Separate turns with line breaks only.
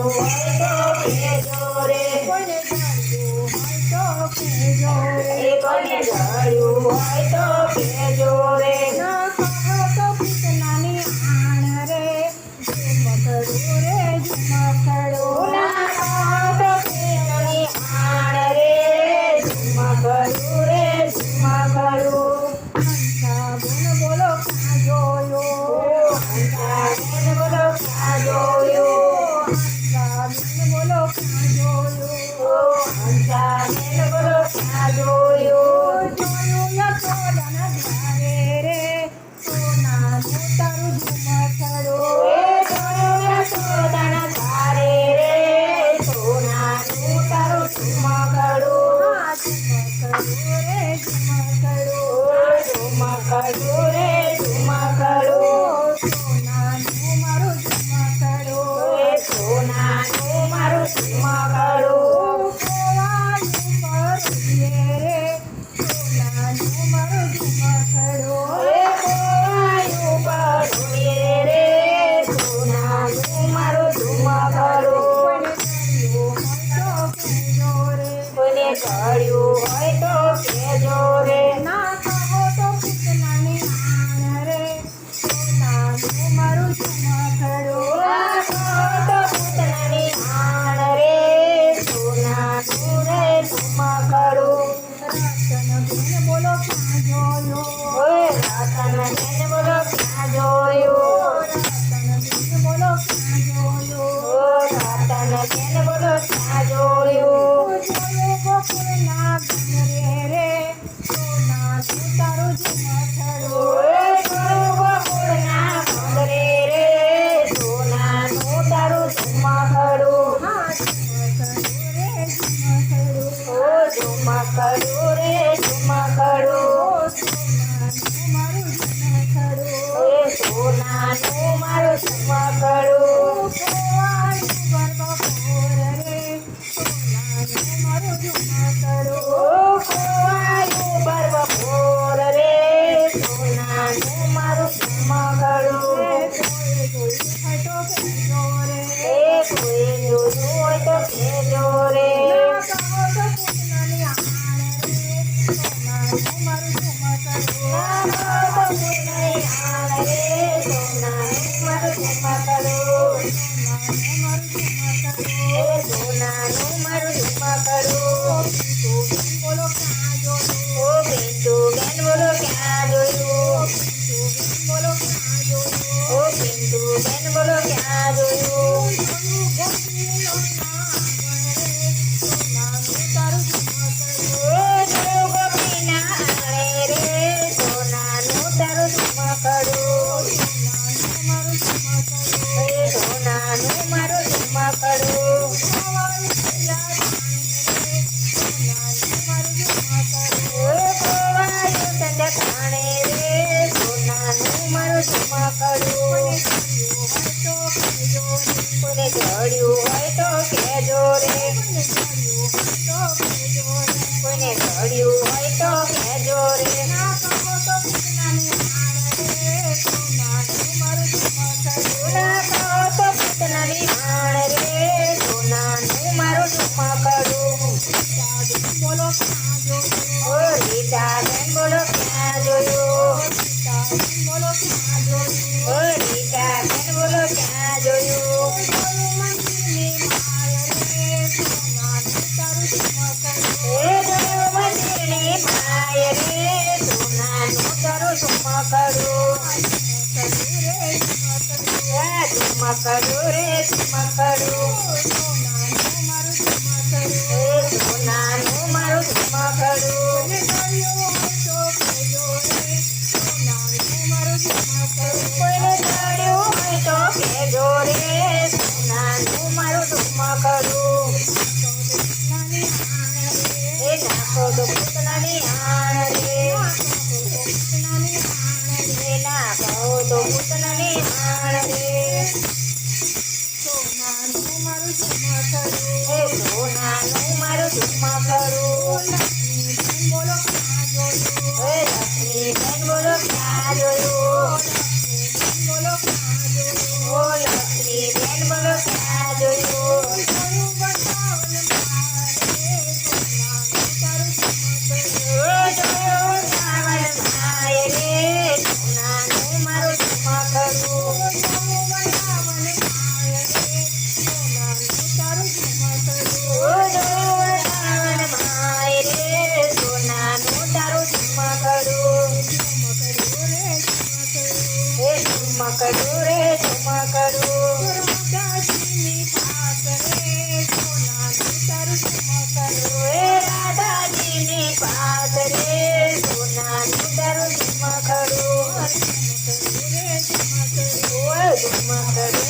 હોય તો કહેજો રે
કોઈને જળ્યું હોય તો કહેજો રે
કોઈને જળ્યું હોય તો કહેજો રે
ના કહો તો પૂતનાની આણ રે ઝુમકડું રે ઝુમકડું
ના તો કૃષ્ણની આણ રે ઝુમકડું રે ઝુમકડું
હંસા બોન બોલો ક્યાં જોયો
હંસાબેન બોલો ક્યાં જોયું
હંસા બોન બોલો ક્યાં જોયો
હંસાબેન બોલો ક્યાં જોયું
જોયું યશોદાના દ્વારે રે સોનાનું તારું ઝુમકડું
યશોદાના દ્વારે રે સોનાનું તારું ઝુમકડું
હા ઝુમકડું રે ઝુમકડું
ઝુમકડું રે ઝુમકડું
સોનાનું મારું ઝુમકડું
સોનાનું મારું ઝુમકડું
ખોવાનું ભરીએ રે સોનાનું મારું ઝુમકડું
ખોવાયું પડું રે સોનાનું મારું ઝુમકડું
કોઈને જળ્યું હોય તો કહેજો
કોઈને ઘડ્યું હોય તો કહેજો
રે
રે
ના કહો તો પૂતનાની આણ રે સોનાનું મારું ઝુમકડું
તો પૂતનાની આણ રે સોનાનું રે ઝુમકડું
રતનબેન બોલો ક્યાં જોયો
રતનબેન બોલો ક્યાં જોયું
રતનબેન બોલો ક્યાં જોયો
રતનબેન બોલો ક્યાં જોયું
જોયો ગોકુળના ઘરે રે સોનાનું તારું ઝુમકડું
ગોકુળના ભંગરે રે સોનાનું તારું ઝુમકડું
હા ઝુમકડું રે ઝુમકડું
ઝુમકડું રે ઝુમકડું
સોનાનું મારું ઝુમકડું
સોનાનું મારું ઝુમકડું
ખોવાયું બરબકોર રે સોનાનું મારું ઝુમકડું
ખોવાયું બરબપોર રે સોનાનું મારું ઝુમકડું
કોઈ જોયું હોય તો કહેજો રે
કોઈ જોયું હોય તો કહેજો રે
ના કહો તો પૂતનાની આણ રે સોનાનું મારું ઝુમકડું
પૂતનાની આણ રે સોનાનું મારું ઝુમકડું સોનાનું મારું ઝુમકડું
બોલો ક્યાં જોયું
ઓ પિન્ટુબેન બોલો ક્યાં જોયું
બોલો ક્યાં જોયું
ઓ પિન્ટુબેન બોલો ક્યાં જોયું
જોયું ગોપીનો નામ રે સોનાનું તારું ઝુમકડું
સોનાનું મારું ઝુમકડું ખોવાયું સંડકાણે રે સોનાનું મારું ઝુમકડું કોઈને જડ્યું હોય તો કહેજો રે કોઈને જડ્યું હોય તો કહેજો રે ના કહો તો પૂતનાની આણ રે સોનાનું મારું ઝુમકડું
બોલો ક્યાં જોયું
ઓ રીટાબેન બોલો ક્યાં જોયું
બોલો ક્યાં જોયું
ઓ રીટાબેન બોલો ક્યાં જોયું એ જોયું મંદિરની માય રે સોનાનું તારું ઝુમકડું ઝુમકડું રે ઝુમકડું સોનાનું મારું ઝુમકડું કોઈને જડ્યું હોય તો કહેજો રે સોનાનું મારું ઝુમકડું એ નાખો તો પૂતનાની આણ રે એ નાખો તો પૂતનાની આણ રે
સોનાનું મારું ઝુમકડું
એ સોનાનું મારું ઝુમકડું
બોલો ક્યાં જોયું
એ લક્ષ્મીબેન બોલો ક્યાં જોયું
બોલો ક્યાં જોયું
ઓ લક્ષ્મીબેન બોલો ક્યાં જોયું ઠુમક રે